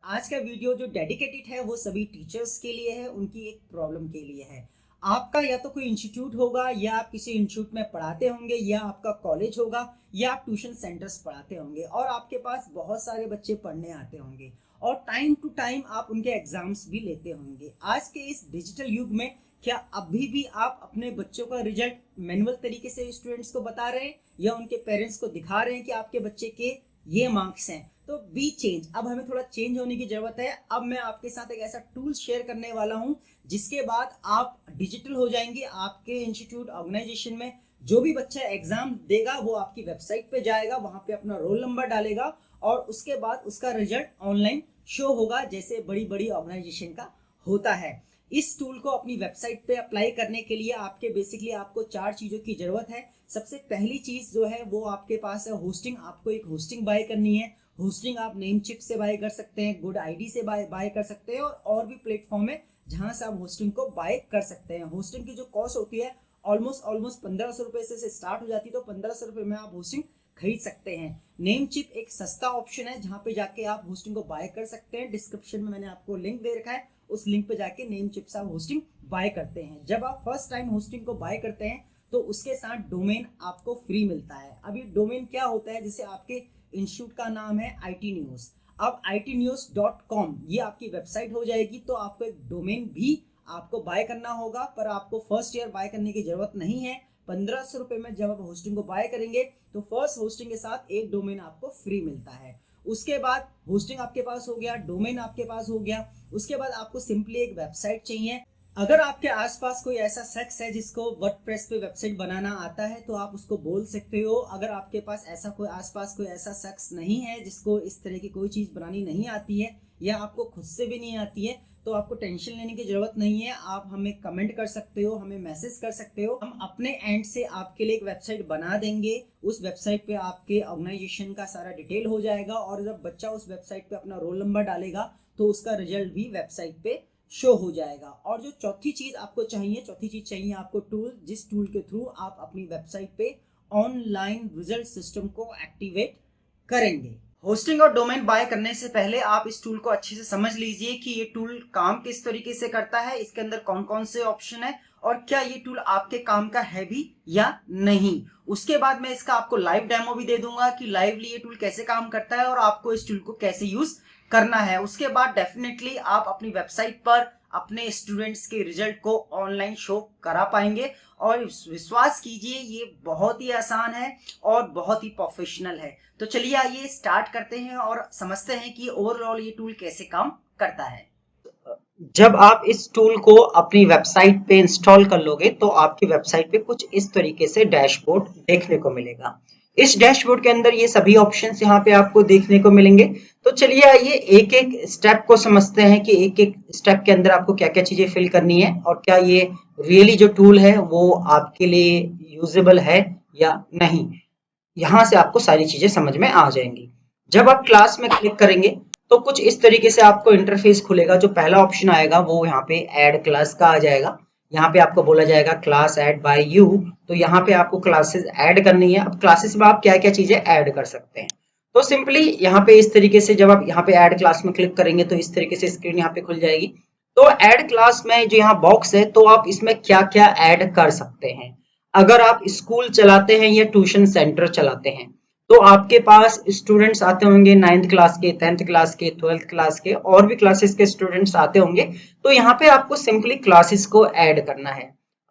आज का वीडियो जो डेडिकेटेड है वो सभी टीचर्स के लिए है, उनकी एक प्रॉब्लम के लिए है। आपका या तो कोई इंस्टीट्यूट होगा या आप किसी इंस्टीट्यूट में पढ़ाते होंगे या आपका कॉलेज होगा या आप ट्यूशन सेंटर्स पढ़ाते होंगे और आपके पास बहुत सारे बच्चे पढ़ने आते होंगे और टाइम टू टाइम आप उनके एग्जाम्स भी लेते होंगे। आज के इस डिजिटल युग में क्या अभी भी आप अपने बच्चों का रिजल्ट मैनुअल तरीके से स्टूडेंट्स को बता रहे हैं या उनके पेरेंट्स को दिखा रहे हैं कि आपके बच्चे के ये मार्क्स हैं? तो बी चेंज। अब हमें थोड़ा चेंज होने की जरूरत है। अब मैं आपके साथ एक ऐसा टूल शेयर करने वाला हूं जिसके बाद आप डिजिटल हो जाएंगे। आपके इंस्टीट्यूट ऑर्गेनाइजेशन में जो भी बच्चा एग्जाम देगा वो आपकी वेबसाइट पे जाएगा, वहां पे अपना रोल नंबर डालेगा और उसके बाद उसका रिजल्ट ऑनलाइन शो होगा जैसे बड़ी बड़ी ऑर्गेनाइजेशन का होता है। इस टूल को अपनी वेबसाइट पे अप्लाई करने के लिए आपको 4 चीजों की जरूरत है। सबसे पहली चीज जो है वो आपके पास है होस्टिंग। आपको एक होस्टिंग बाय करनी है। होस्टिंग आप नेमचिप से बाय कर सकते हैं, गुड आईडी से बाय कर सकते हैं और भी प्लेटफॉर्म है जहां से आप होस्टिंग को बाय कर सकते हैं। होस्टिंग की जो कॉस्ट होती है ऑलमोस्ट 1500 रुपए से स्टार्ट हो जाती है, तो 1500 रुपए में आप होस्टिंग खरीद सकते हैं। नेमचिप एक सस्ता ऑप्शन है जहां पे जाके आप होस्टिंग को बाय कर सकते हैं। डिस्क्रिप्शन में मैंने आपको लिंक दे रखा है, उस लिंक पे जाके नेमचिप से आप होस्टिंग बाय करते हैं। जब आप फर्स्ट टाइम होस्टिंग को बाय करते हैं तो उसके साथ डोमेन आपको फ्री मिलता है। अब ये डोमेन क्या होता है? जैसे आपके इंस्टीट्यूट का नाम है IT न्यूज, अब itnews.com ये आपकी वेबसाइट हो जाएगी, तो आपको एक डोमेन भी आपको बाय करना होगा, पर आपको फर्स्ट ईयर बाय करने की जरूरत नहीं है। 1500 रुपए में जब आप होस्टिंग को बाय करेंगे तो फर्स्ट होस्टिंग के साथ एक डोमेन आपको फ्री मिलता है। उसके बाद होस्टिंग आपके पास हो गया, डोमेन आपके पास हो गया, उसके बाद आपको सिंपली एक वेबसाइट चाहिए। अगर आपके आसपास कोई ऐसा शख्स है जिसको वर्डप्रेस पे वेबसाइट बनाना आता है तो आप उसको बोल सकते हो। अगर आपके पास आसपास कोई ऐसा शख्स नहीं है जिसको इस तरह की कोई चीज़ बनानी नहीं आती है या आपको खुद से भी नहीं आती है, तो आपको टेंशन लेने की जरूरत नहीं है। आप हमें कमेंट कर सकते हो, हमें मैसेज कर सकते हो, हम अपने एंड से आपके लिए एक वेबसाइट बना देंगे। उस वेबसाइट पे आपके ऑर्गेनाइजेशन का सारा डिटेल हो जाएगा और जब बच्चा उस वेबसाइट पे अपना रोल नंबर डालेगा तो उसका रिजल्ट भी वेबसाइट पे शो हो जाएगा। और जो चौथी चीज चाहिए आपको टूल, जिस टूल के थ्रू आप अपनी वेबसाइट पे ऑनलाइन रिजल्ट सिस्टम को एक्टिवेट करेंगे। होस्टिंग और डोमेन बाय करने से पहले आप इस टूल को अच्छे से समझ लीजिए कि ये टूल काम किस तरीके से करता है, इसके अंदर कौन कौन से ऑप्शन है और क्या ये टूल आपके काम का है भी या नहीं। उसके बाद मैं इसका आपको लाइव डेमो भी दे दूंगा कि लाइवली ये टूल कैसे काम करता है और आपको इस टूल को कैसे यूज करना है। उसके बाद डेफिनेटली आप अपनी वेबसाइट पर अपने स्टूडेंट्स के रिजल्ट को ऑनलाइन शो करा पाएंगे। और विश्वास कीजिए ये बहुत ही आसान है और बहुत ही प्रोफेशनल है। तो चलिए आइए स्टार्ट करते हैं और समझते हैं कि ओवरऑल ये टूल कैसे काम करता है। जब आप इस टूल को अपनी वेबसाइट पे इंस्टॉल कर लोगे तो आपकी वेबसाइट पे कुछ इस तरीके से डैशबोर्ड देखने को मिलेगा। इस डैशबोर्ड के अंदर ये सभी ऑप्शंस यहाँ पे आपको देखने को मिलेंगे। तो चलिए आइए एक एक स्टेप को समझते हैं कि एक एक स्टेप के अंदर आपको क्या क्या चीजें फिल करनी है और क्या ये रियली जो टूल है वो आपके लिए यूजेबल है या नहीं। यहाँ से आपको सारी चीजें समझ में आ जाएंगी। जब आप क्लास में क्लिक करेंगे तो कुछ इस तरीके से आपको इंटरफेस खुलेगा। जो पहला ऑप्शन आएगा वो यहाँ पे ऐड क्लास का आ जाएगा। यहाँ पे आपको बोला जाएगा क्लास ऐड बाय यू, तो यहाँ पे आपको क्लासेस ऐड करनी है। अब क्लासेस में आप क्या क्या चीजें ऐड कर सकते हैं, तो सिंपली यहाँ पे इस तरीके से जब आप यहाँ पे ऐड क्लास में क्लिक करेंगे तो इस तरीके से स्क्रीन यहाँ पे खुल जाएगी। तो ऐड क्लास में जो यहाँ बॉक्स है तो आप इसमें क्या क्या ऐड कर सकते हैं। अगर आप स्कूल चलाते हैं या ट्यूशन सेंटर चलाते हैं तो आपके पास स्टूडेंट्स आते होंगे 9th क्लास के, 10th क्लास के, 12th क्लास के और भी क्लासेस के स्टूडेंट्स आते होंगे। तो यहाँ पे आपको सिंपली क्लासेस को ऐड करना है।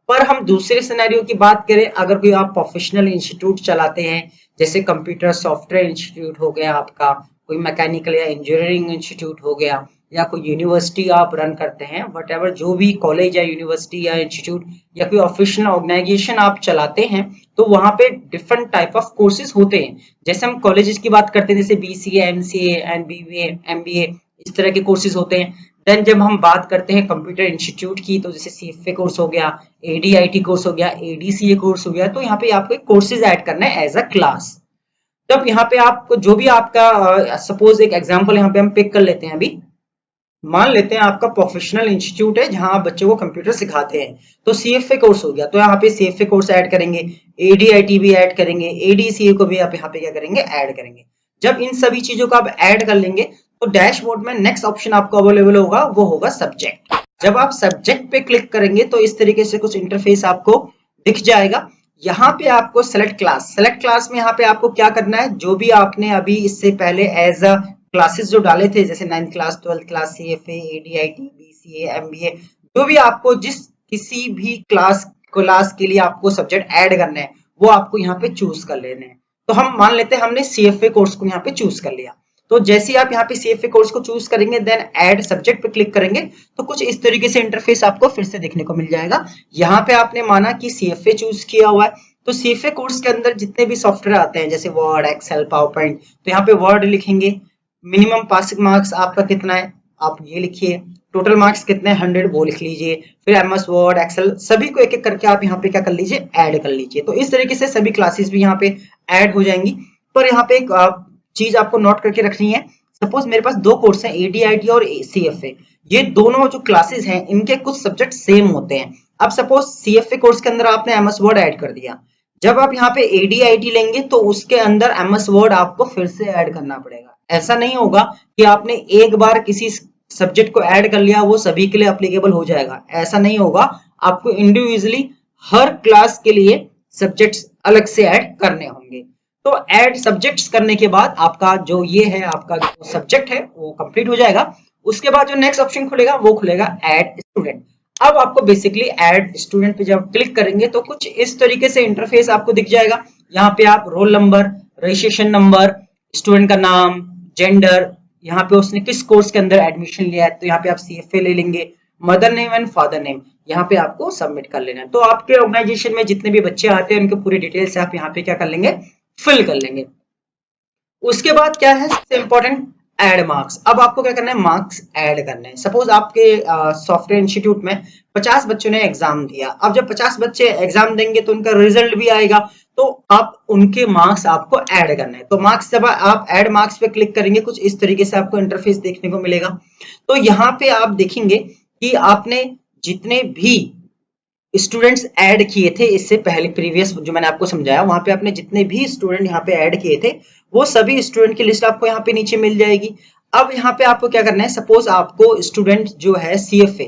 पर हम दूसरे सिनेरियो की बात करें, अगर कोई आप प्रोफेशनल इंस्टीट्यूट चलाते हैं जैसे कंप्यूटर सॉफ्टवेयर इंस्टीट्यूट हो गया आपका, कोई मैकेनिकल या इंजीनियरिंग इंस्टीट्यूट हो गया, या कोई यूनिवर्सिटी आप रन करते हैं, वट जो भी कॉलेज या यूनिवर्सिटी या इंस्टीट्यूट या कोई ऑफिशियल ऑर्गेनाइजेशन आप चलाते हैं, तो वहां पे डिफरेंट टाइप ऑफ कोर्सेज होते हैं। जैसे हम कॉलेजेस की बात करते हैं जैसे BCA, MCA, MBA, MBA, इस तरह के कोर्सेज होते हैं। देन जब हम बात करते हैं कंप्यूटर इंस्टीट्यूट की तो जैसे CFA कोर्स हो गया, ADIT कोर्स हो गया, ADCA कोर्स हो गया, तो यहाँ पे आपको कोर्सेज ऐड करना है एज अ क्लास। तब यहाँ पे आपको जो भी आपका सपोज एक एग्जांपल यहाँ पे हम पिक कर लेते हैं। अभी मान लेते हैं आपका प्रोफेशनल इंस्टीट्यूट है जहां आप बच्चों को कंप्यूटर सिखाते हैं, तो CFA कोर्स हो गया, तो यहाँ पे CFA कोर्स ऐड करेंगे, ADIT भी ऐड करेंगे, ADCA को भी आप यहाँ पे क्या करेंगे, ऐड करेंगे। जब इन सभी चीजों को आप ऐड कर लेंगे तो डैशबोर्ड में नेक्स्ट ऑप्शन आपको अवेलेबल होगा वो होगा सब्जेक्ट। जब आप सब्जेक्ट पे क्लिक करेंगे तो इस तरीके से कुछ इंटरफेस आपको दिख जाएगा। यहाँ पे आपको सेलेक्ट क्लास में यहाँ पे आपको क्या करना है, जो भी आपने अभी इससे पहले एज अ क्लासेस जो डाले थे जैसे 9th class 12th class CFA ADIT BCA MBA, जो भी आपको जिस किसी भी क्लास के लिए आपको सब्जेक्ट ऐड करने हैं वो आपको यहाँ पे चूज कर लेने हैं। तो हम मान लेते हैं हमने CFA कोर्स को यहाँ पे चूज कर लिया। तो जैसे ही आप यहाँ पे CFA कोर्स को चूज करेंगे देन ऐड सब्जेक्ट पे क्लिक करेंगे तो कुछ इस तरीके से इंटरफेस आपको फिर से देखने को मिल जाएगा। यहाँ पे आपने माना कि CFA चूज किया हुआ है तो CFA कोर्स के अंदर जितने भी सॉफ्टवेयर आते हैं जैसे वर्ड एक्सेल पावर पॉइंट, तो यहाँ पे वर्ड लिखेंगे, मिनिमम पासिंग मार्क्स आपका कितना है आप ये लिखिए, टोटल मार्क्स कितने 100 वो लिख लीजिए, फिर MS वर्ड एक्सेल सभी को एक एक करके आप यहाँ पे क्या कर लीजिए ऐड कर लीजिए। तो इस तरीके से सभी क्लासेस भी यहाँ पे ऐड हो जाएंगी। पर यहाँ पे एक चीज आपको नोट करके रखनी है, सपोज मेरे पास दो कोर्स हैं ADIT और CFA, ये दोनों जो क्लासेस हैं इनके कुछ सब्जेक्ट सेम होते हैं। अब सपोज CFA कोर्स के अंदर आपने MS वर्ड ऐड कर दिया, जब आप यहाँ पे ADIT लेंगे तो उसके अंदर MS वर्ड आपको फिर से ऐड करना पड़ेगा। ऐसा नहीं होगा कि आपने एक बार किसी सब्जेक्ट को ऐड कर लिया वो सभी के लिए अप्लीकेबल हो जाएगा, ऐसा नहीं होगा। आपको इंडिविजुअली हर क्लास के लिए सब्जेक्ट्स अलग से ऐड करने होंगे। तो ऐड सब्जेक्ट्स करने के बाद आपका जो ये है आपका जो सब्जेक्ट है वो कंप्लीट हो जाएगा। उसके बाद जो नेक्स्ट ऑप्शन खुलेगा वो खुलेगा ऐड स्टूडेंट। अब आपको बेसिकली ऐड स्टूडेंट पे जब क्लिक करेंगे तो कुछ इस तरीके से इंटरफेस आपको दिख जाएगा। यहाँ पे आप roll number, registration number, student का नाम, जेंडर, यहाँ पे उसने किस कोर्स के अंदर एडमिशन लिया है तो यहाँ पे आप CFA ले लेंगे, mother name and father name यहाँ पे आपको सबमिट कर लेना है। तो आपके ऑर्गेनाइजेशन में जितने भी बच्चे आते हैं उनके पूरी डिटेल्स आप यहाँ पे क्या कर लेंगे फिल कर लेंगे। उसके बाद क्या है सबसे इंपॉर्टेंट ऐड मार्क्स। अब आपको क्या करना है मार्क्स ऐड करने हैं। सपोज आपके सॉफ्टवेयर इंस्टीट्यूट में 50 बच्चों ने एग्जाम दिया, अब जब 50 बच्चे एग्जाम देंगे तो उनका रिजल्ट भी आएगा, तो आप उनके मार्क्स आपको ऐड करने हैं। तो मार्क्स जब आप ऐड मार्क्स पे क्लिक करेंगे कुछ इस तरीके से आपको इंटरफेस देखने को मिलेगा। तो यहाँ पे आप देखेंगे कि आपने जितने भी स्टूडेंट्स ऐड किए थे इससे पहले प्रीवियस जो मैंने आपको समझाया वहां पे आपने जितने भी स्टूडेंट यहाँ पे ऐड किए थे वो सभी स्टूडेंट की लिस्ट आपको यहाँ पे नीचे मिल जाएगी। अब यहाँ पे आपको क्या करना है, सपोज आपको स्टूडेंट जो है CFA,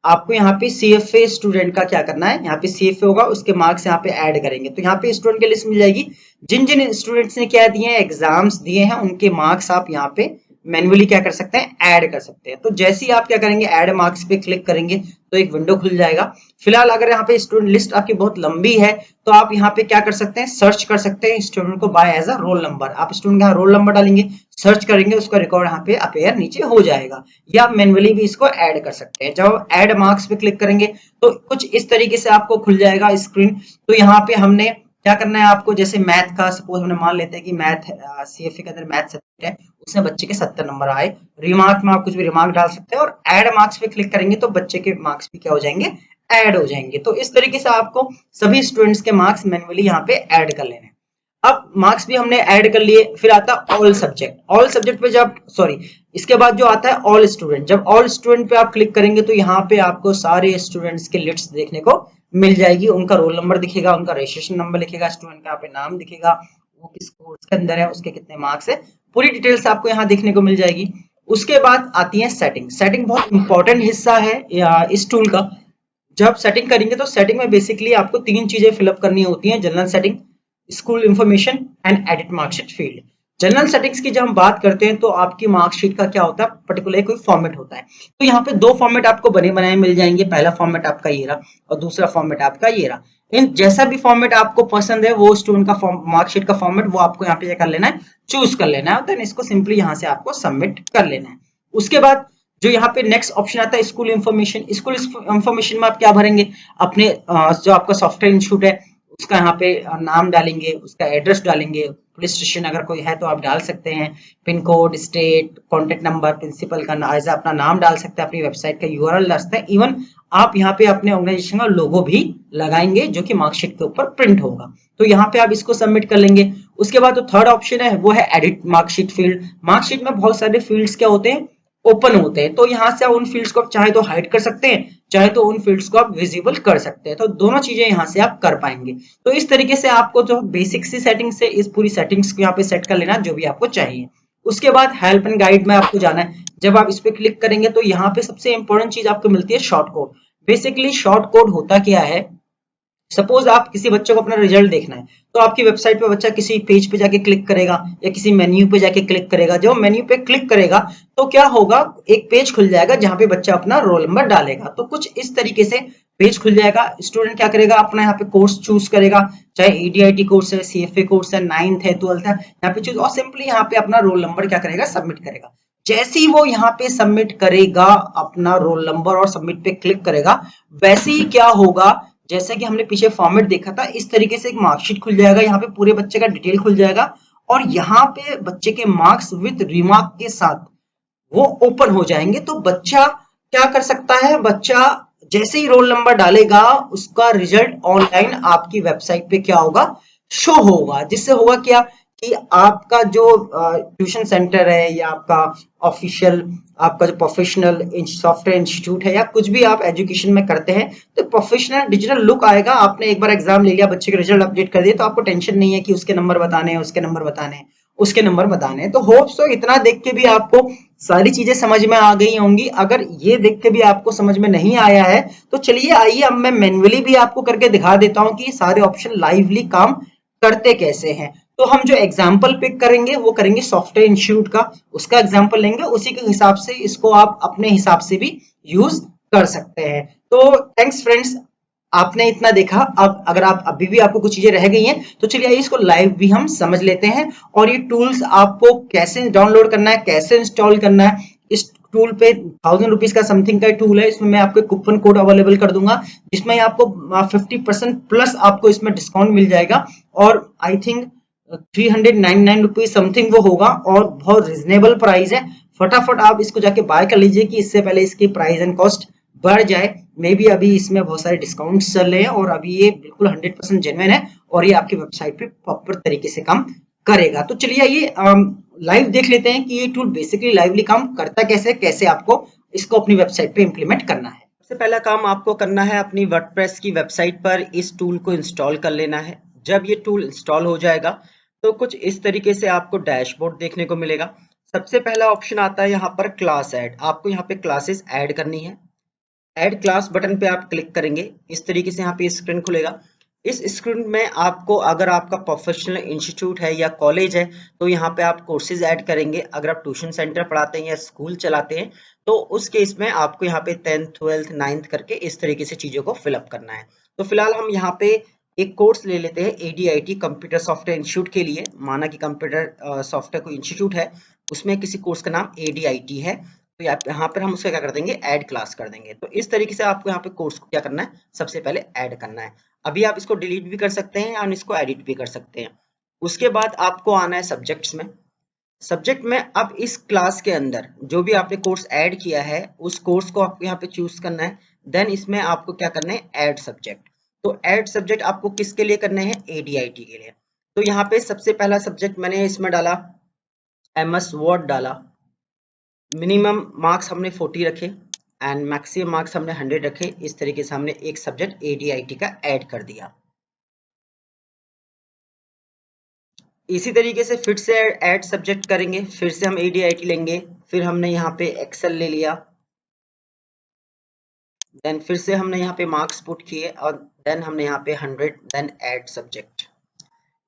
आपको यहाँ पे CFA स्टूडेंट का क्या करना है, यहाँ पे CFA होगा उसके मार्क्स यहाँ पे ऐड करेंगे तो यहाँ पे स्टूडेंट की लिस्ट मिल जाएगी। जिन जिन स्टूडेंट्स ने क्या दिए हैं एग्जाम्स दिए हैं उनके मार्क्स आप यहाँ पे मैन्युअली क्या कर सकते हैं ऐड कर सकते हैं। तो जैसे ही आप क्या करेंगे ऐड मार्क्स पे क्लिक करेंगे तो एक विंडो खुल जाएगा। फिलहाल अगर यहाँ पे स्टूडेंट लिस्ट आपकी बहुत लंबी है तो आप यहाँ पे क्या कर सकते हैं सर्च कर सकते हैं स्टूडेंट को by as a roll number. आप स्टूडेंट का रोल नंबर डालेंगे, सर्च करेंगे, उसका रिकॉर्ड यहाँ पे अपेयर नीचे हो जाएगा, या आप मैन्युअली भी इसको ऐड कर सकते हैं। जब आप ऐड मार्क्स पे क्लिक करेंगे तो कुछ इस तरीके से आपको खुल जाएगा स्क्रीन। तो यहाँ पे हमने क्या करना है आपको, जैसे मैथ का सपोज हमने मान लेते हैं कि मैथ CFA के अंदर मैथ सब्जेक्ट है, उसमें बच्चे के 70 नंबर आए, रिमार्क में आप कुछ भी रिमार्क डाल सकते हैं और ऐड मार्क्स पे क्लिक करेंगे तो बच्चे के मार्क्स भी क्या हो जाएंगे ऐड हो जाएंगे। तो इस तरीके से आपको सभी स्टूडेंट्स के मार्क्स मैन्युअली यहाँ पे ऐड कर लेने हैं। अब मार्क्स भी हमने ऐड कर लिए, फिर आता है ऑल सब्जेक्ट। ऑल सब्जेक्ट पे जब इसके बाद जो आता है ऑल स्टूडेंट, जब ऑल स्टूडेंट पे आप क्लिक करेंगे तो यहाँ पे आपको सारे स्टूडेंट्स की लिस्ट देखने को मिल जाएगी, उनका रोल नंबर दिखेगा, उनका रजिस्ट्रेशन नंबर दिखेगा, स्टूडेंट का यहाँ पे नाम दिखेगा, वो किस कोर्स के अंदर है, उसके कितने मार्क्स है, पूरी डिटेल्स आपको यहाँ देखने को मिल जाएगी। उसके बाद आती है सेटिंग। सेटिंग बहुत इंपॉर्टेंट हिस्सा है इस टूल का। जब सेटिंग करेंगे तो सेटिंग में बेसिकली आपको तीन चीजें फिलअप करनी होती हैं, general setting, school information and edit marksheet field. General settings की जब हम बात करते हैं तो आपकी मार्कशीट का क्या होता है पर्टिकुलर कोई फॉर्मेट होता है। तो यहाँ पे दो फॉर्मेट आपको बने बनाए मिल जाएंगे, पहला फॉर्मेट आपका ये रहा और दूसरा फॉर्मेट आपका ये रहा। इन जैसा भी फॉर्मेट आपको पसंद है वो स्टूडेंट का मार्कशीट का फॉर्मेट वो आपको यहाँ पे कर लेना है, चूज कर लेना है, देन इसको सिंपली यहाँ से आपको सबमिट कर लेना है। उसके बाद जो यहाँ पे नेक्स्ट ऑप्शन आता है स्कूल इंफॉर्मेशन। स्कूल इंफॉर्मेशन में आप क्या भरेंगे, अपने जो आपका सॉफ्टवेयर इंस्टीट्यूट है उसका यहाँ पे नाम डालेंगे, उसका एड्रेस डालेंगे, पुलिस स्टेशन अगर कोई है तो आप डाल सकते हैं, pin code, state, contact number, principal का अपना नाम डाल सकते हैं, अपनी वेबसाइट का URL डाल सकते हैं, इवन आप यहाँ पे अपने ऑर्गेनाइजेशन का लोगो भी लगाएंगे जो कि मार्कशीट के ऊपर प्रिंट होगा। तो यहाँ पे आप इसको सबमिट कर लेंगे। उसके बाद जो थर्ड ऑप्शन है वो है एडिट मार्कशीट फील्ड। मार्कशीट में बहुत सारे फील्ड्स क्या होते हैं ओपन होते हैं, तो यहाँ से आप उन फील्ड्स को चाहे तो हाइड कर सकते हैं, चाहे तो उन फील्ड्स को आप विजिबल कर सकते हैं, तो दोनों चीजें यहाँ से आप कर पाएंगे। तो इस तरीके से आपको जो बेसिक सी सेटिंग्स है इस पूरी सेटिंग्स को यहाँ पे सेट कर लेना जो भी आपको चाहिए। उसके बाद हेल्प एंड गाइड में आपको जाना है। जब आप इस पे क्लिक करेंगे तो यहाँ पे सबसे इंपॉर्टेंट चीज आपको मिलती है short code. Basically short code होता क्या है, सपोज आप किसी बच्चे को अपना रिजल्ट देखना है, तो आपकी वेबसाइट पे बच्चा किसी पेज पे जाके क्लिक करेगा या किसी मेन्यू पे जाके क्लिक करेगा। जब मेन्यू पे क्लिक करेगा तो क्या होगा, एक पेज खुल जाएगा जहां पे बच्चा अपना रोल नंबर डालेगा। तो कुछ इस तरीके से पेज खुल जाएगा। स्टूडेंट क्या करेगा, अपना यहाँ पे कोर्स चूज करेगा, चाहे एडीआईटी कोर्स है, सीएफए कोर्स है, 9th है, 12th है, यहाँ पे चूज, और सिंपली यहाँ पे अपना रोल नंबर क्या करेगा, सबमिट करेगा। जैसे ही वो यहाँ पे सबमिट करेगा अपना रोल नंबर और सबमिट पे क्लिक करेगा, वैसे ही क्या होगा, जैसे कि हमने पीछे फॉर्मेट देखा था, इस तरीके से एक मार्कशीट खुल जाएगा, यहाँ पे पूरे बच्चे का डिटेल खुल जाएगा और यहाँ पे बच्चे के मार्क्स विद रिमार्क के साथ वो ओपन हो जाएंगे। तो बच्चा क्या कर सकता है, बच्चा जैसे ही रोल नंबर डालेगा उसका रिजल्ट ऑनलाइन आपकी वेबसाइट पे क्या होगा, शो होगा। जिससे होगा क्या कि आपका जो ट्यूशन सेंटर है या आपका ऑफिशियल, आपका जो प्रोफेशनल सॉफ्टवेयर इंस्टीट्यूट है या कुछ भी आप एजुकेशन में करते हैं, तो प्रोफेशनल डिजिटल लुक आएगा। आपने एक बार एग्जाम ले लिया, बच्चे के रिजल्ट अपडेट कर दिए, तो आपको टेंशन नहीं है कि उसके नंबर बताने हैं, उसके नंबर बताने हैं, उसके नंबर बताने हैं। तो होप सो इतना देख के भी आपको सारी चीजें समझ में आ गई होंगी। अगर ये देख के भी आपको समझ में नहीं आया है तो चलिए आइए अब मैं मैन्युअली भी आपको करके दिखा देता हूं कि ये सारे ऑप्शन लाइवली काम करते कैसे हैं। तो हम जो एग्जाम्पल पिक करेंगे वो करेंगे सॉफ्टवेयर इंस्टीट्यूट का, उसका एग्जाम्पल लेंगे, उसी के हिसाब से इसको आप अपने हिसाब से भी यूज कर सकते हैं। तो थैंक्स फ्रेंड्स, आपने इतना देखा। अब अगर आप अभी भी आपको कुछ चीजें रह गई हैं तो चलिए इसको लाइव भी हम समझ लेते हैं। और ये टूल्स आपको कैसे डाउनलोड करना है, कैसे इंस्टॉल करना है। इस टूल पे 1000 रुपीज का समथिंग का टूल है, इसमें मैं आपको कूपन कोड अवेलेबल कर दूंगा जिसमें आपको 50% प्लस आपको इसमें डिस्काउंट मिल जाएगा। और आई थिंक 399 रुपीज समथिंग वो होगा और बहुत रिजनेबल प्राइस है। फटाफट आप इसको जाके बाय कर लीजिए कि इससे पहले इसकी प्राइस एंड कॉस्ट बढ़ जाए। मे बी अभी इसमें बहुत सारे डिस्काउंट्स चल रहे हैं और अभी ये बिल्कुल 100% जेन्युइन है और ये आपकी वेबसाइट पे प्रॉपर तरीके से काम करेगा। तो चलिए ये लाइव देख लेते हैं कि ये टूल बेसिकली लाइवली काम करता कैसे, कैसे आपको इसको अपनी वेबसाइट पे इंप्लीमेंट करना है। सबसे पहला काम आपको करना है, अपनी वर्डप्रेस की वेबसाइट पर इस टूल को इंस्टॉल कर लेना है। जब ये टूल इंस्टॉल हो जाएगा तो कुछ इस तरीके से आपको डैशबोर्ड देखने को मिलेगा। सबसे पहला ऑप्शन आता है यहाँ पर क्लास ऐड। आपको यहाँ पे क्लासेस ऐड करनी है। ऐड क्लास बटन पे आप क्लिक करेंगे, इस तरीके से यहाँ पे स्क्रीन खुलेगा। इस स्क्रीन में आपको, अगर आपका प्रोफेशनल इंस्टीट्यूट है या कॉलेज है तो यहाँ पे आप कोर्सेज ऐड करेंगे। अगर आप ट्यूशन सेंटर पढ़ाते हैं या स्कूल चलाते हैं तो उस केस में आपको यहाँ पे 10th 12th 9th करके इस तरीके से चीजों को फिलअप करना है। तो फिलहाल हम यहाँ पे एक कोर्स ले लेते हैं एडीआईटी कंप्यूटर सॉफ्टवेयर इंस्टीट्यूट के लिए। माना कि कंप्यूटर सॉफ्टवेयर कोई इंस्टीट्यूट है, उसमें किसी कोर्स का नाम एडीआईटी है, तो यहाँ पर हम उसका क्या कर देंगे, ऐड क्लास कर देंगे। तो इस तरीके से आपको यहाँ पे कोर्स को क्या करना है, सबसे पहले ऐड करना है। अभी आप इसको डिलीट भी कर सकते हैं और इसको एडिट भी कर सकते हैं। उसके बाद आपको आना है सब्जेक्ट्स में। सब्जेक्ट में अब इस क्लास के अंदर जो भी आपने कोर्स ऐड किया है उस कोर्स को आपको यहाँ पे चूज करना है। देन इसमें आपको क्या करना है, ऐड सब्जेक्ट। तो ऐड सब्जेक्ट आपको किसके लिए करने हैं, एडीआईटी के लिए। तो यहाँ पे सबसे पहला सब्जेक्ट मैंने इसमें डाला एमएस वर्ड डाला। मिनिमम मार्क्स हमने 40 रखे एंड मैक्सिमम मार्क्स हमने 100 रखे। इस तरीके से हमने एक सब्जेक्ट एडीआईटी का ऐड कर दिया। इसी तरीके से फिर से ऐड सब्जेक्ट करेंगे, फिर से हम एडीआईटी लेंगे, फिर हमने यहाँ पे एक्सेल ले लिया, देन फिर से हमने यहाँ पे मार्क्स पुट किए और देन हमने यहाँ पे 100, देन ऐड सब्जेक्ट।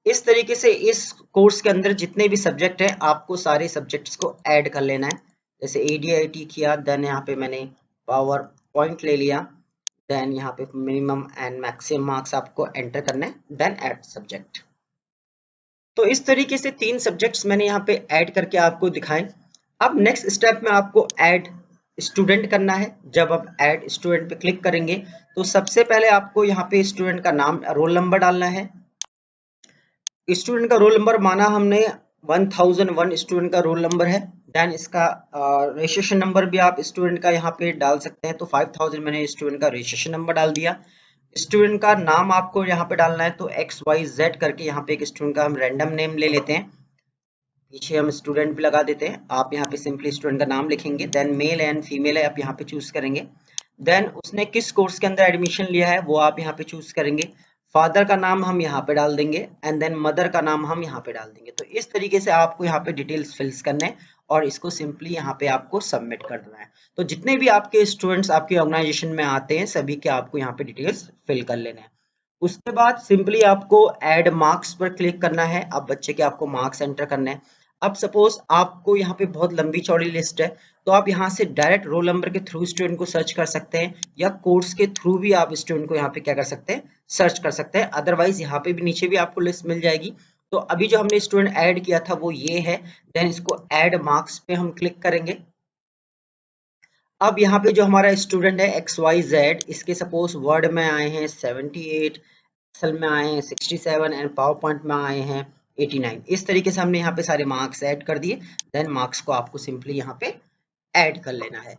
इस तरीके से इस कोर्स के अंदर जितने भी सब्जेक्ट हैं आपको सारे सब्जेक्ट्स को ऐड कर लेना है। जैसे एडीआईटी किया, देन यहाँ पे मैंने पावर पॉइंट ले लिया, देन यहाँ पे मिनिमम एंड मैक्सिमम मार्क्स आपको एंटर करने हैं, देन ऐड सब्जेक्ट। तो इस तरीके से 3 सब्जेक्ट्स मैंने यहाँ पे ऐड करके आपको दिखाए। अब नेक्स्ट स्टेप में आपको ऐड स्टूडेंट करना है। जब आप ऐड स्टूडेंट पे क्लिक करेंगे तो सबसे पहले आपको यहाँ पे स्टूडेंट का नाम, रोल नंबर डालना है। स्टूडेंट का रोल नंबर माना हमने 1001 स्टूडेंट का रोल नंबर है। देन इसका रजिस्ट्रेशन नंबर भी आप स्टूडेंट का यहाँ पे डाल सकते हैं। तो 5000 मैंने स्टूडेंट का रजिस्ट्रेशन नंबर डाल दिया। स्टूडेंट का नाम आपको यहाँ पे डालना है, तो XYZ करके यहाँ पे एक स्टूडेंट का हम रैंडम नेम ले लेते हैं। पीछे हम स्टूडेंट भी लगा देते हैं। आप यहाँ पे सिंपली स्टूडेंट का नाम लिखेंगे, देन मेल एंड फीमेल है आप यहाँ पे चूज करेंगे। देन उसने किस कोर्स के अंदर एडमिशन लिया है वो आप यहाँ पे चूज करेंगे। फादर का नाम हम यहाँ पे डाल देंगे एंड देन मदर का नाम हम यहाँ पे डाल देंगे। तो इस तरीके से आपको यहाँ पे डिटेल्स फिल्स करने हैं और इसको सिंपली यहाँ पे आपको सबमिट कर देना है। तो जितने भी आपके स्टूडेंट्स आपके ऑर्गेनाइजेशन में आते हैं सभी के आपको यहाँ पे डिटेल्स फिल कर लेने हैं। उसके बाद सिंपली आपको ऐड मार्क्स पर क्लिक करना है। अब बच्चे के आपको मार्क्स एंटर करने हैं। अब सपोज आपको यहाँ पे बहुत लंबी चौड़ी लिस्ट है तो आप यहाँ से डायरेक्ट रोल नंबर के थ्रू स्टूडेंट को सर्च कर सकते हैं या कोर्स के थ्रू भी आप स्टूडेंट को यहाँ पे क्या कर सकते हैं, सर्च कर सकते हैं। अदरवाइज यहाँ पे भी नीचे भी आपको लिस्ट मिल जाएगी। तो अभी जो हमने स्टूडेंट ऐड किया था वो ये है। देन इसको ऐड मार्क्स पे हम क्लिक करेंगे। अब यहाँ पे जो हमारा स्टूडेंट है XYZ, इसके सपोज वर्ड में आए हैं 78, एक्सेल में आए हैं 67 एंड पावर पॉइंट में आए हैं 89। इस तरीके से हमने यहाँ पे सारे मार्क्स ऐड कर दिए। देन मार्क्स को आपको सिंपली यहाँ पे ऐड कर लेना है।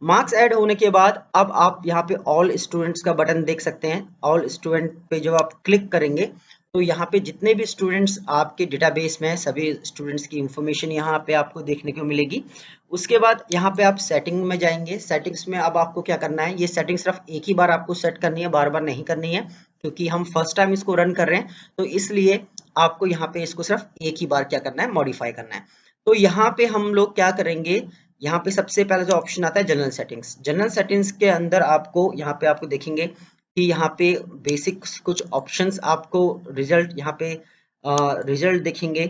मार्क्स ऐड होने के बाद अब आप यहाँ पे ऑल स्टूडेंट्स का बटन देख सकते हैं। ऑल स्टूडेंट पे जब आप क्लिक करेंगे तो यहाँ पे जितने भी स्टूडेंट्स आपके डेटाबेस में हैं सभी स्टूडेंट्स की इंफॉर्मेशन यहाँ पे आपको देखने को मिलेगी। उसके बाद यहाँ पे आप सेटिंग में जाएंगे। सेटिंग्स में अब आपको क्या करना है, ये सेटिंग सिर्फ एक ही बार आपको सेट करनी है, बार बार नहीं करनी है, क्योंकि हम फर्स्ट टाइम इसको रन कर रहे हैं तो इसलिए आपको यहाँ पे इसको सिर्फ एक ही बार क्या करना है, मॉडिफाई करना है। तो यहाँ पे हम लोग क्या करेंगे, यहाँ पे सबसे पहले जो ऑप्शन आता है जनरल सेटिंग्स। जनरल सेटिंग्स के अंदर आपको यहाँ पे आपको देखेंगे कि यहाँ पे बेसिक कुछ ऑप्शंस आपको रिजल्ट यहाँ पे रिजल्ट दिखेंगे।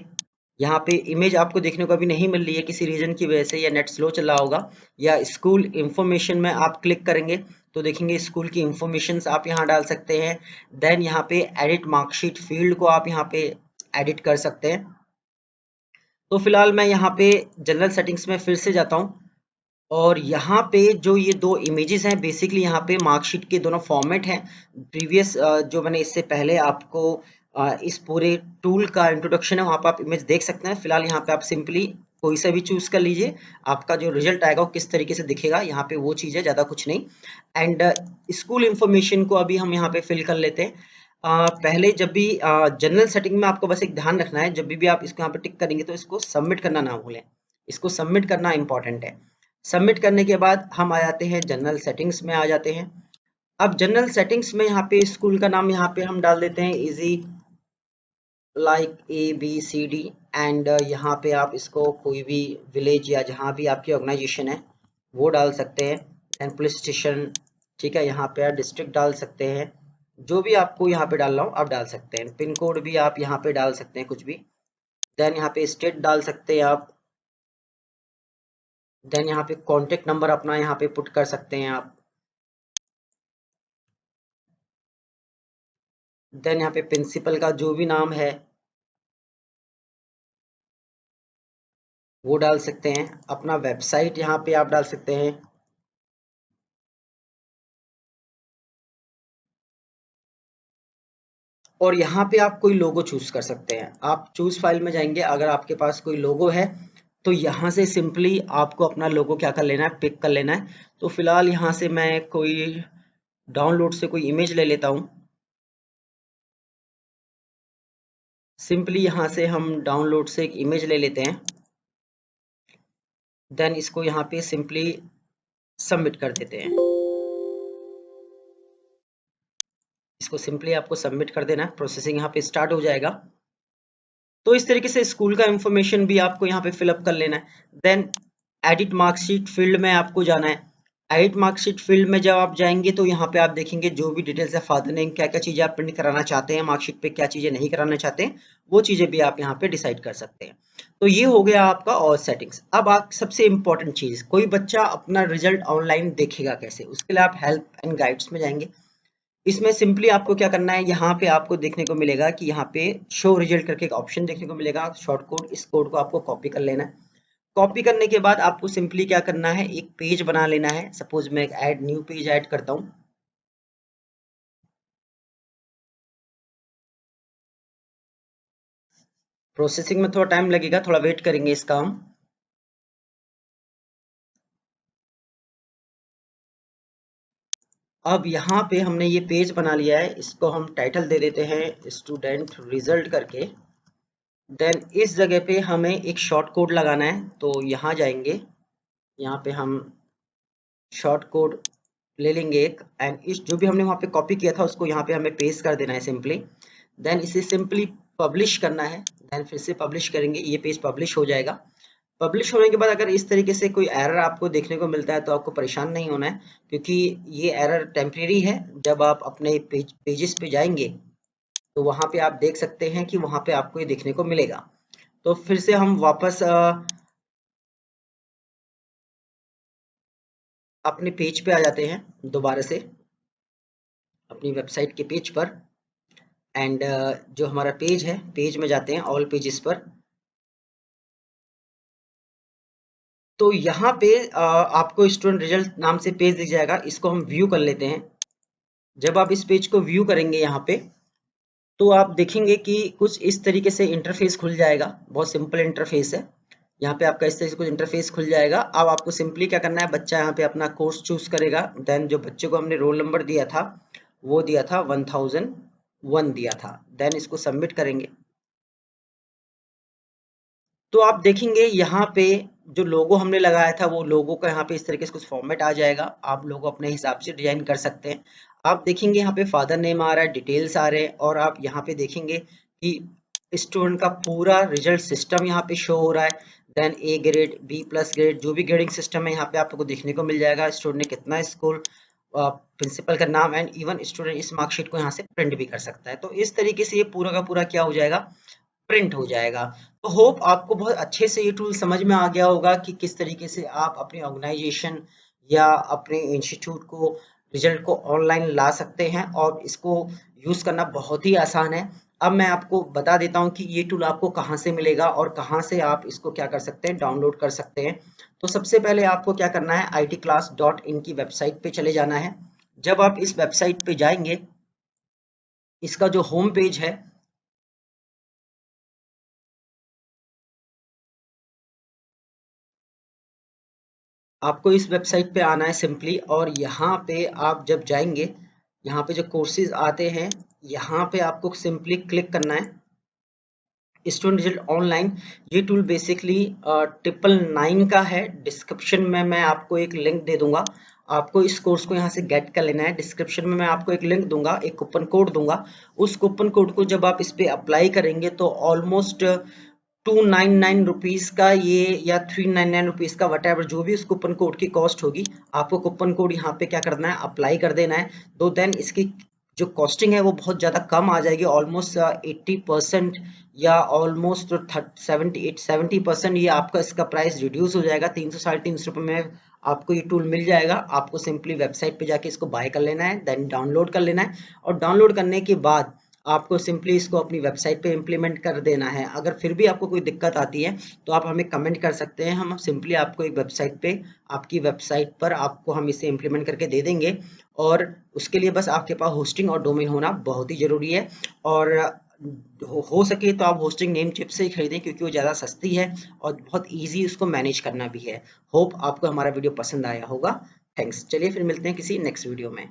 यहाँ पे इमेज आपको देखने को अभी नहीं मिल रही है किसी रीजन की वजह से, या नेट स्लो चल रहा होगा। या स्कूल इंफॉर्मेशन में आप क्लिक करेंगे तो देखेंगे स्कूल की इंफॉर्मेशन आप यहाँ डाल सकते हैं। देन यहाँ पे एडिट मार्कशीट फील्ड को आप यहाँ पे एडिट कर सकते हैं। तो फिलहाल मैं यहाँ पे जनरल सेटिंग्स में फिर से जाता हूँ और यहाँ पे जो ये दो इमेजेस हैं बेसिकली यहाँ पे मार्कशीट के दोनों फॉर्मेट हैं। प्रीवियस जो मैंने इससे पहले आपको इस पूरे टूल का इंट्रोडक्शन है वहाँ पे आप इमेज देख सकते हैं। फिलहाल यहाँ पे आप सिंपली कोई सा भी चूज कर लीजिए, आपका जो रिजल्ट आएगा वो किस तरीके से दिखेगा यहाँ पे वो चीज़ है, ज़्यादा कुछ नहीं। एंड स्कूल इंफॉर्मेशन को अभी हम यहाँ पे फिल कर लेते हैं। पहले जब भी जनरल सेटिंग में आपको बस एक ध्यान रखना है, जब भी आप इसको यहाँ पे टिक करेंगे तो इसको सबमिट करना ना भूलें। इसको सबमिट करना इंपॉर्टेंट है। सबमिट करने के बाद हम आ जाते हैं जनरल सेटिंग्स में आ जाते हैं। अब जनरल सेटिंग्स में यहाँ पे स्कूल का नाम यहाँ पे हम डाल देते हैं इजी लाइक ABCD एंड यहाँ पे आप इसको कोई भी विलेज या जहाँ भी आपकी ऑर्गेनाइजेशन है वो डाल सकते हैं। एंड पुलिस स्टेशन, ठीक है, यहाँ पे आप डिस्ट्रिक्ट डाल सकते हैं। जो भी आपको यहाँ पे डालना हो आप डाल सकते हैं। पिन कोड भी आप यहाँ पे डाल सकते हैं कुछ भी। देन यहाँ पे स्टेट डाल सकते हैं आप। देन यहाँ पे कॉन्टेक्ट नंबर अपना यहाँ पे पुट कर सकते हैं आप। देन यहाँ पे प्रिंसिपल का जो भी नाम है वो डाल सकते हैं। अपना वेबसाइट यहाँ पे आप डाल सकते हैं। और यहाँ पे आप कोई लोगो चूज कर सकते हैं। आप चूज फाइल में जाएंगे, अगर आपके पास कोई लोगो है तो यहाँ से सिंपली आपको अपना लोगो क्या कर लेना है, पिक कर लेना है। तो फिलहाल यहाँ से मैं कोई डाउनलोड से कोई इमेज ले लेता हूँ। सिंपली यहाँ से हम डाउनलोड से एक इमेज ले लेते हैं। देन इसको यहाँ पे सिंपली सबमिट कर देते हैं। इसको सिंपली आपको सबमिट कर देना है, प्रोसेसिंग यहाँ पे स्टार्ट हो जाएगा। तो इस तरीके से स्कूल का इंफॉर्मेशन भी आपको यहाँ पे फिलअप कर लेना है। देन एडिट मार्कशीट फील्ड में आपको जाना है। एडिट मार्कशीट फील्ड में जब आप जाएंगे तो यहाँ पे आप देखेंगे जो भी डिटेल्स है, फादर नेम, क्या क्या चीजें आप प्रिंट कराना चाहते हैं मार्कशीट पे, क्या चीजें नहीं कराना चाहते हैं, वो चीजें भी आप यहाँ पे डिसाइड कर सकते हैं। तो ये हो गया आपका और सेटिंग्स। अब आप सबसे इंपॉर्टेंट चीज, कोई बच्चा अपना रिजल्ट ऑनलाइन देखेगा कैसे, उसके लिए आप हेल्प एंड गाइड्स में जाएंगे। इसमें सिंपली आपको क्या करना है, यहाँ पे आपको देखने को मिलेगा कि यहाँ पे शो रिजल्ट करके एक ऑप्शन देखने को मिलेगा, शॉर्ट कोड। इस कोड को आपको कॉपी कर लेना है। कॉपी करने के बाद आपको सिंपली क्या करना है, एक पेज बना लेना है। सपोज मैं एक ऐड न्यू पेज ऐड करता हूँ। प्रोसेसिंग में थोड़ा टाइम लगेगा, थोड़ा वेट करेंगे इसका हम। अब यहाँ पे हमने ये पेज बना लिया है, इसको हम टाइटल दे देते हैं स्टूडेंट रिजल्ट करके। देन इस जगह पे हमें एक शॉर्ट कोड लगाना है, तो यहाँ जाएंगे, यहाँ पे हम शॉर्ट कोड ले लेंगे एक, एंड इस जो भी हमने वहाँ पे कॉपी किया था उसको यहाँ पे हमें पेस्ट कर देना है सिंपली। देन इसे सिंपली पब्लिश करना है। देन फिर से पब्लिश करेंगे, ये पेज पब्लिश हो जाएगा। पब्लिश होने के बाद अगर इस तरीके से कोई एरर आपको देखने को मिलता है तो आपको परेशान नहीं होना है, क्योंकि ये एरर टेम्परेरी है। जब आप अपने पेजेस पे जाएंगे तो वहां पे आप देख सकते हैं कि वहां पे आपको ये देखने को मिलेगा। तो फिर से हम वापस अपने पेज पे आ जाते हैं दोबारा से, अपनी वेबसाइट के पेज पर। एंड जो हमारा पेज है, पेज में जाते हैं ऑल पेजेस पर। तो यहाँ पे आपको स्टूडेंट रिजल्ट नाम से पेज दिख जाएगा, इसको हम व्यू कर लेते हैं। जब आप इस पेज को व्यू करेंगे यहाँ पे, तो आप देखेंगे कि कुछ इस तरीके से इंटरफेस खुल जाएगा। बहुत सिंपल इंटरफेस है। यहाँ पे आपका इस तरीके से कुछ इंटरफेस खुल जाएगा। अब आपको सिंपली क्या करना है, बच्चा यहाँ पे अपना कोर्स चूज करेगा। देन जो बच्चे को हमने रोल नंबर दिया था वो दिया था 1001 दिया था। देन इसको सबमिट करेंगे। तो आप देखेंगे यहाँ पे जो लोगो हमने लगाया था वो लोगो का यहाँ पे इस तरीके से कुछ फॉर्मेट आ जाएगा। आप लोगो अपने हिसाब से डिजाइन कर सकते हैं। आप देखेंगे यहाँ पे फादर नेम आ रहा है, डिटेल्स आ रहे हैं, और आप यहाँ पे देखेंगे कि स्टूडेंट का पूरा रिजल्ट सिस्टम यहाँ पे शो हो रहा है। Then A grade, B plus grade, जो भी ग्रेडिंग सिस्टम है यहाँ पे आपको देखने को मिल जाएगा। स्टूडेंट ने कितना स्कोर, प्रिंसिपल का नाम, एंड इवन स्टूडेंट इस मार्कशीट को यहाँ से प्रिंट भी कर सकता है। तो इस तरीके से ये पूरा का पूरा क्या हो जाएगा, प्रिंट हो जाएगा। तो होप आपको बहुत अच्छे से ये टूल समझ में आ गया होगा कि किस तरीके से आप अपनी ऑर्गेनाइजेशन या अपने इंस्टीट्यूट को रिजल्ट को ऑनलाइन ला सकते हैं, और इसको यूज करना बहुत ही आसान है। अब मैं आपको बता देता हूँ कि ये टूल आपको कहाँ से मिलेगा और कहाँ से आप इसको क्या कर सकते हैं, डाउनलोड कर सकते हैं। तो सबसे पहले आपको क्या करना है, itclass.in की वेबसाइट पे चले जाना है। जब आप इस वेबसाइट पे जाएंगे, इसका जो होम पेज है, आपको इस वेबसाइट पे आना है सिंपली, और यहाँ पे आप जब जाएंगे, यहाँ पे जो कोर्सेज आते हैं यहाँ पे आपको सिंपली क्लिक करना है, स्टूडेंट रिजल्ट ऑनलाइन। ये टूल बेसिकली 999 का है। डिस्क्रिप्शन में मैं आपको एक लिंक दे दूंगा, आपको इस कोर्स को यहाँ से गेट कर लेना है। डिस्क्रिप्शन में मैं आपको एक लिंक दूंगा, एक कूपन कोड दूंगा। उस कूपन कोड को जब आप इस पे अप्लाई करेंगे तो ऑलमोस्ट 299 रुपीज का ये, या 399 रुपीज का, वट एवर जो भी उस कूपन कोड की कॉस्ट होगी, आपको कूपन कोड यहाँ पे क्या करना है, अप्लाई कर देना है। तो देन इसकी जो कॉस्टिंग है वो बहुत ज़्यादा कम आ जाएगी, ऑलमोस्ट 80% या ऑलमोस्ट 70% ये आपका इसका प्राइस रिड्यूस हो जाएगा। 300 साढ़े 300 रुपये में आपको ये टूल मिल जाएगा। आपको सिंपली वेबसाइट पे जाके इसको बाय कर लेना है, देन डाउनलोड कर लेना है, और डाउनलोड करने के बाद आपको सिंपली इसको अपनी वेबसाइट पे इम्प्लीमेंट कर देना है। अगर फिर भी आपको कोई दिक्कत आती है तो आप हमें कमेंट कर सकते हैं, हम सिंपली आपको एक वेबसाइट पे, आपकी वेबसाइट पर आपको हम इसे इम्प्लीमेंट करके दे देंगे। और उसके लिए बस आपके पास होस्टिंग और डोमेन होना बहुत ही ज़रूरी है। और हो सके तो आप होस्टिंग नेम चिप से ही खरीदें, क्योंकि वो ज़्यादा सस्ती है और बहुत ईजी उसको मैनेज करना भी है। होप आपको हमारा वीडियो पसंद आया होगा। थैंक्स। चलिए फिर मिलते हैं किसी नेक्स्ट वीडियो में।